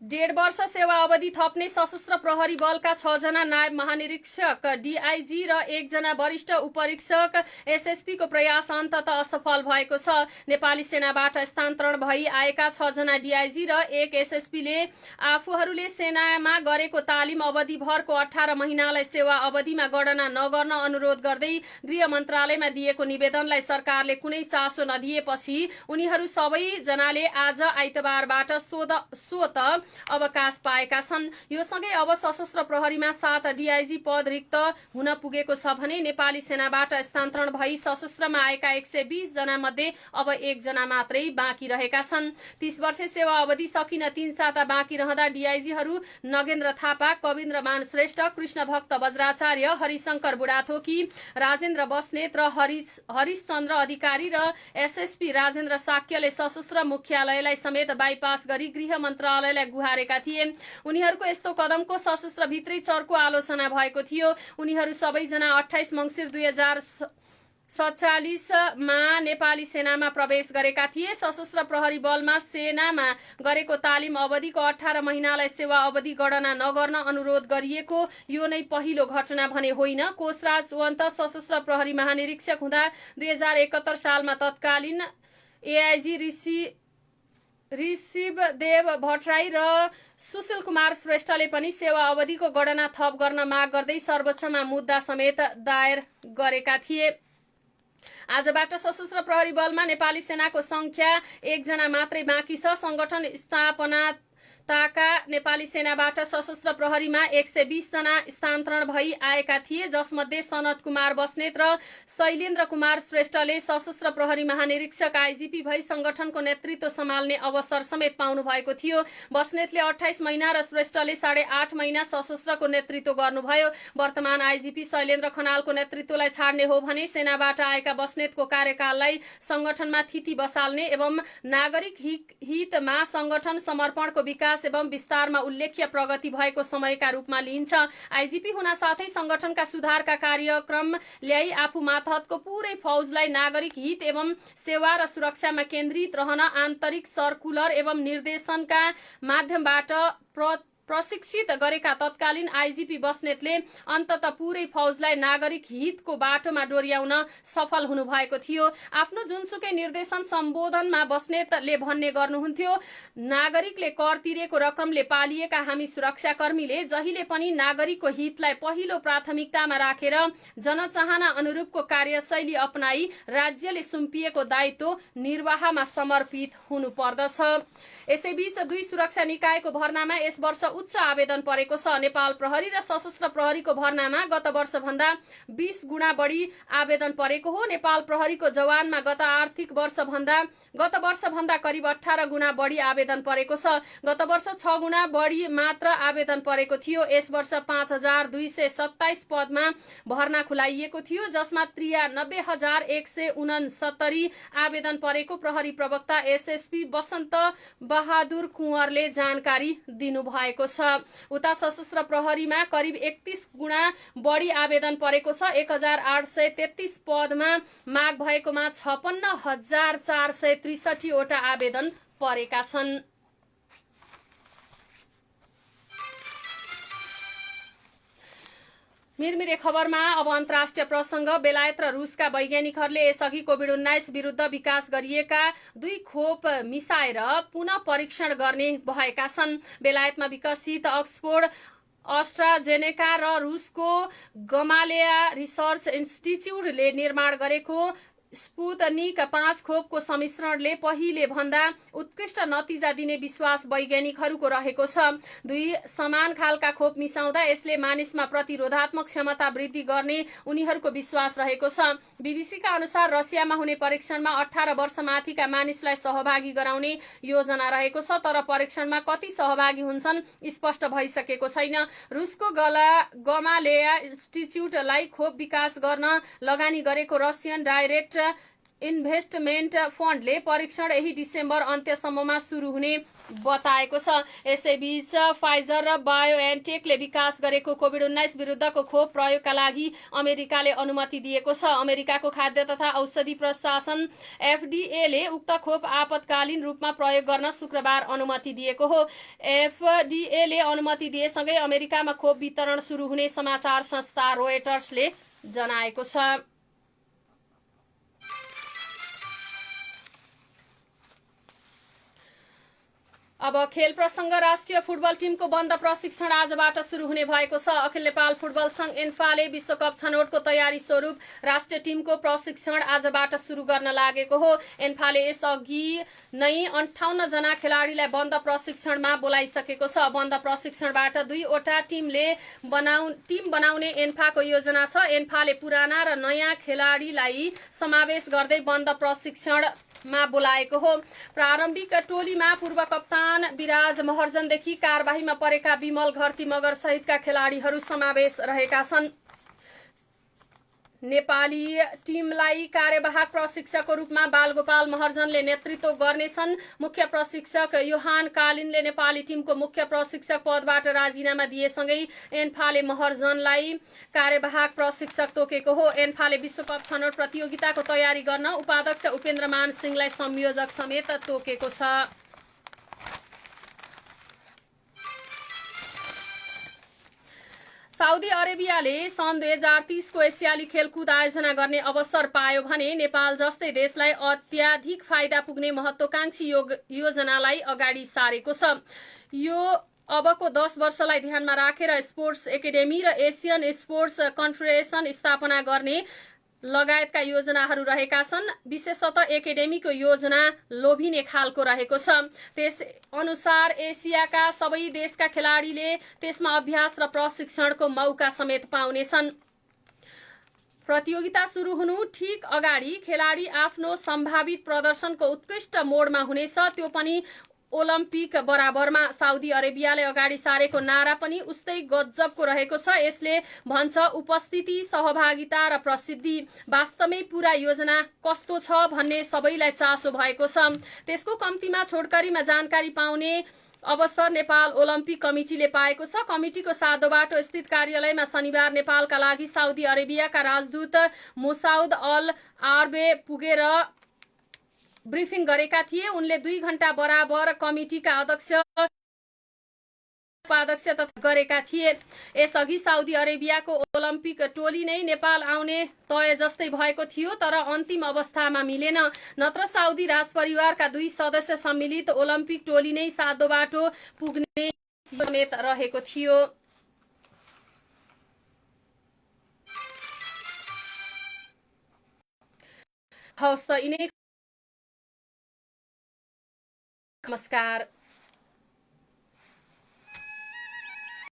डेढ वर्ष सेवा अवधि थप्ने सशस्त्र प्रहरी बलका 6 जना नायब महानिरीक्षक डीआईजी र 1 जना वरिष्ठ उपरीक्षक एसएसपी को प्रयास अन्ततः असफल भएको छ। नेपाली सेनाबाट स्थानान्तरण भई आएका 6 जना डीआईजी र 1 एसएसपीले आफूहरूले सेनामा गरेको तालिम अवधिभरको 18 महिनालाई सेवा अवधिमा गणना नगर्न अनुरोध गर्दै गृह मन्त्रालयमा दिएको निवेदनलाई सरकारले कुनै चासो नदिएपछि उनीहरू सबै जनाले आज आइतबारबाट स्वत अवकाश पाएका छन्। यो सँगै अब सशस्त्र प्रहरीमा 7 डीआईजी पद रिक्त हुन पुगेको छ भने नेपाली सेनाबाट स्थानान्तरण भई सशस्त्रमा आएका 120 जना मध्ये अब 1 जना मात्रै बाँकी रहेका छन्। 30 वर्ष सेवा अवधि सकिन 3 साता बाँकी रहँदा डीआईजीहरू नगेन्द्र थापा, कविन्द्र मान श्रेष्ठ, कृष्ण भक्त वज्राचार्य, हरिशंकर बुढाथोकी, राजेन्द्र बस्नेत र हरिशचन्द्र अधिकारी र एसएसपी राजेन्द्र साक्यले सशस्त्र मुख्यालयलाई समेत बाइपास गरी गृह मन्त्रालयलाई गुहारेका थिए। उनीहरूको यस्तो कदमको सशस्त्र भित्रै चर्को आलोचना भएको थियो। उनीहरू सबैजना 28 मङ्सिर 2047 मा नेपाली सेनामा प्रवेश गरेका थिए। सशस्त्र प्रहरी बलमा सेनामा गरेको तालिम अवधिको 18 महिनालाई सेवा अवधि गणना नगर्न अनुरोध गरिएको यो नै पहिलो घटना भने होइन। कोषराज वन्त सशस्त्र प्रहरी महानिरीक्षक हुँदा 2071 सालमा तत्कालीन एआईजी ऋषिव देव भट्टराई र सुशील कुमार श्रेष्ठले पनि सेवा अवधिको गणना थप गर्न माग गर्दै सर्वोच्चमा मुद्दा समेत दायर गरेका थिए। आजबाट सशस्त्र प्रहरी बलमा नेपाली सेनाको संख्या 1 जना मात्रै बाँकी छ। संगठन स्थापनाका नेपाली सेनाबाट सशस्त्र प्रहरीमा 120 जना स्थानान्तरण भई आएका थिए, जसमध्ये सनत कुमार बस्नेत र शैलेन्द्र कुमार श्रेष्ठले सशस्त्र प्रहरी महानिरीक्षक आईजीपी भई संगठनको नेतृत्व सम्हाल्ने अवसर समेत पाउनु भएको थियो। बस्नेतले 28 महिना र श्रेष्ठले 8.5 महिना सशस्त्रको नेतृत्व गर्नुभयो। वर्तमान आईजीपी शैलेन्द्र खनालको नेतृत्वलाई छाड्ने हो भने सेनाबाट आएका बस्नेतको कार्यकाललाई संगठनमा थिति बसाल्ने एवं नागरिक हितमा संगठन समर्पणको विकास एवं विस्तारमा उल्लेख्य प्रगति भएको समयका रूपमा लिइन्छ। आईजीपी हुन साथै संगठनका सुधारका कार्यक्रम ल्याई आफू मातहतको पूरै फौजलाई नागरिक हित एवं सेवा र सुरक्षामा केन्द्रित रहन आन्तरिक सर्कुलर एवं निर्देशनका माध्यमबाट प्रशिक्षित गरेका तत्कालीन आईजीपी बस्नेतले अन्ततः पूरै फौजलाई नागरिक हितको बाटोमा डोर्याउन सफल हुनुभएको थियो। आफ्नो जुनसुकै निर्देशन सम्बोधनमा बस्नेतले भन्ने गर्नुहुन्थ्यो, नागरिकले कर तिरेको रकमले पालिएका हामी सुरक्षाकर्मीले जहिले पनि नागरिकको हितलाई पहिलो प्राथमिकतामा राखेर जनचाहना अनुरूपको कार्यशैली अपनाई राज्यले सुम्पिएको दायित्व निर्वाहमा समर्पित हुनुपर्दछ। यसैबीच 2 सुरक्षा निकायको भर्नामा यस वर्ष उच्च आवेदन परेको छ। नेपाल प्रहरी र सशस्त्र प्रहरीको भर्नामा गत वर्षभन्दा 20 गुणा बढी आवेदन परेको हो। नेपाल प्रहरीको जवानमा गत आर्थिक वर्षभन्दा करिब 18 गुणा बढी आवेदन परेको छ। गत वर्ष 6 गुणा बढी मात्र आवेदन परेको थियो। यस वर्ष 5227 पदमा भर्ना खुलाइएको थियो, जसमा 93,169 आवेदन परेको प्रहरी प्रवक्ता एसएसपी बसन्त बहादुर कुँवरले जानकारी दिनुभएको छ। उता सशस्त्र प्रहरीमा करिब 31 गुणा बढी आवेदन परेको छ। 1833 पदमा माग भएकोमा 56,463 वटा आवेदन परेका छन्। मिरमिरे खबरमा अब अन्तर्राष्ट्रिय प्रसङ्ग। बेलायत र रुसका वैज्ञानिकहरूले यसअघि कोभिड-19 विरुद्ध विकास गरिएका 2 खोप मिसाएर पुनः परीक्षण गर्ने भएका छन्। बेलायतमा विकसित अक्सफोर्ड अस्ट्राजेनेका र रुसको गमालेया रिसर्च इन्स्टिच्युटले निर्माण गरेको स्पुतनिक 5 खोपको सम्मिश्रणले पहिले भन्दा उत्कृष्ट नतिजा दिने विश्वास वैज्ञानिकहरूको रहेको छ। 2 समान खालका खोप मिसाउँदा यसले मानिसमा प्रतिरोधात्मक क्षमता वृद्धि गर्ने उनीहरूको विश्वास रहेको छ। बीबीसीका अनुसार रसियामा हुने परीक्षणमा 18 वर्षमाथिका मानिसलाई सहभागी गराउने योजना रहेको छ, तर परीक्षणमा कति सहभागी हुन्छन् स्पष्ट भइसकेको छैन। रुसको गमालेया इन्स्टिच्युटलाई खोप विकास गर्न लगानी गरेको रसियन डाइरेक्ट इन्भेस्टमेन्ट फन्डले परीक्षण यही डिसेम्बर अन्त्यसम्ममा सुरु हुने बताएको छ। यसैबीच फाइजर र बायोएनटेकले विकास गरेको कोभिड-19 विरुद्धको खोप प्रयोगका लागि अमेरिकाले अनुमति दिएको छ। अमेरिकाको खाद्य तथा औषधि प्रशासन एफडीएले उक्त खोप आपतकालीन रूपमा प्रयोग गर्न शुक्रबार अनुमति दिएको हो। एफडीएले अनुमति दिएसँगै अमेरिकामा खोप वितरण सुरु हुने समाचार संस्था रोयटर्सले जनाएको छ। अब खेल प्रसङ्ग। राष्ट्रिय फुटबल टिमको बन्द प्रशिक्षण आजबाट सुरु हुने भएको छ। अखिल नेपाल फुटबल संघ एन्फाले विश्वकप छनौटको तयारी स्वरूप राष्ट्रिय टिमको प्रशिक्षण आजबाट सुरु गर्न लागेको हो। एन्फाले यसअघि नै 58 जना खेलाडीलाई बन्द प्रशिक्षणमा बोलाइसकेको छ। बन्द प्रशिक्षणबाट 2 वटा टिम बनाउने एन्फाको योजना छ। एन्फाले पुराना र नयाँ खेलाडीलाई समावेश गर्दै बन्द प्रशिक्षणमा बोलाएको हो। प्रारम्भिक टोलीमा पूर्व कप्तान विराज महर्जनदेखि कारबाहीमा परेका विमल घरती मगर सहितका खेलाडीहरू समावेश रहेका छन्। नेपाली टिमलाई कार्यवाहक प्रशिक्षकको रूपमा बालगोपाल महर्जनले नेतृत्व गर्नेछन्। मुख्य प्रशिक्षक योहान कालिनले नेपाली टिमको मुख्य प्रशिक्षक पदबाट राजीनामा दिएसँगै एन्फाले महर्जनलाई कार्यवाहक प्रशिक्षक तोकेको हो। एन्फाले विश्वकप छनौट प्रतियोगिताको तयारी गर्न उपाध्यक्ष उपेन्द्रमान सिंहलाई संयोजक समेत तोकेको छ। साउदी अरेबियाले सन् 2030 को एसियाली खेलकुद आयोजना गर्ने अवसर पायो भने नेपाल जस्तै देशलाई अत्याधिक फाइदा पुग्ने महत्त्वकांक्षी योजनालाई अगाडि सारेको छ। यो अबको 10 वर्षलाई ध्यानमा राखेर स्पोर्ट्स एकाडेमी र एसियन स्पोर्ट्स कन्फेडरेसन स्थापना गर्ने लगायतका योजनाहरू रहेका छन्। विशेषतः एकाडेमीको योजना लोभिने खालको रहेको छ। त्यस अनुसार एसियाका सबै देशका खेलाडीले त्यसमा अभ्यास र प्रशिक्षणको मौका समेत पाउनेछन्। प्रतियोगिता सुरु हुनु ठीक अगाडि खेलाडी आफ्नो सम्भावित प्रदर्शनको उत्कृष्ट मोडमा हुनेछ, त्यो पनि ओलम्पिक बराबरमा। साउदी अरेबियाले अगाडि सारेको नारा पनि उस्तै गजबको रहेको छ। यसले भन्छ उपस्थिति, सहभागिता र प्रसिद्धि। वास्तवमै पूरा योजना कस्तो छ भन्ने सबैलाई चासो भएको छ। त्यसको कम्तीमा छोडकरीमा जानकारी पाउने अवसर नेपाल ओलम्पिक कमिटीले पाएको छ। कमिटीको सादोबाटो स्थित कार्यालयमा शनिबार नेपालका लागि साउदी अरेबियाका राजदूत मुसाउद अल आर्बे पुगेर ब्रिफिङ गरेका थिए। उनले 2 घण्टा बराबर कमिटीका उपाध्यक्ष तथा गरेका थिए। यसअघि साउदी अरेबियाको ओलम्पिक टोली नै नेपाल आउने तय जस्तै भएको थियो, तर अन्तिम अवस्थामा मिलेन। नत्र साउदी राजपरिवारका 2 सदस्य सम्मिलित ओलम्पिक टोली नै सादो बाटो पुग्ने समेत रहेको थियो। हवस् त यिनै नमस्कार।